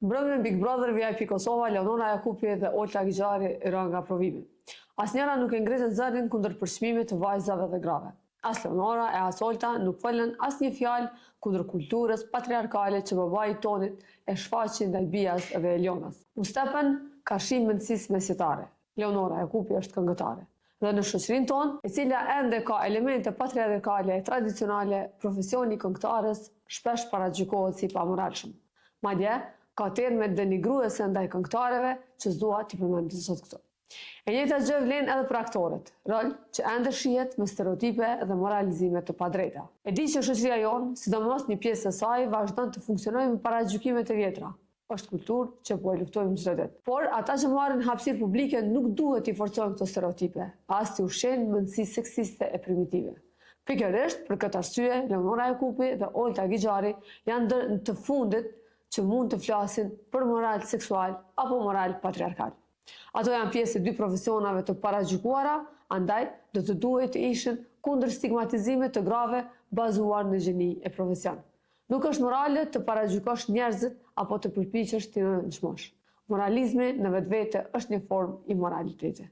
Mbrëmjen Big Brother VIP Kosova, Leonora Jakupi dhe Olta Gjari rënë nga provimi. Asnjëra nuk e ngritën zërin kundër përçmimit të vajzave dhe grave. As Leonora e as Olta nuk folën asnjë fjalë kundër kulturës patriarkale që babai i Tonit e shfaqi ndaj Bias dhe Elionas. Mustapën ka shimë mendësisë mesjetare. Leonora Jakupi është këngëtare. Dhe në shoqërinë tonë, e cila ende ka elemente patriarkale e tradicionale, profesioni i këngëtares shpesh paragjykohet si pamoralshëm. Madje ka terme denigruese ndaj këngëtarëve që s'dua t'i përmend sot këtu. E njëjta gjë vlen edhe për aktorët, rol që ende shihet me stereotipe dhe moralizime të padrejta. E di që shoqëria jonë, sidomos një pjesë e saj, vazhdon të funksionojë me paragjykime të vjetra. Është kulturë që po e luftojmë çdo ditë. Por ata që marrin hapësirë publike nuk duhet i forcojnë këto stereotipe, as t'i ushqejnë mendësi seksiste e primitive. Pikërisht për këtë arsye, Leonora Jakupi dhe Olta Gjari janë ndër të fundit që mund të flasin për moral seksual apo moral patriarkal. Ato janë pjesë e dy profesionave të paragjykuara, andaj do të duhet të ishin kundër stigmatizimit të grave bazuar në gjeni e profesion. Nuk është morale të paragjykosh njerëzit apo të përpiqesh t'i nënçmosh. Moralizmi në vetvete është një formë i moraliteti.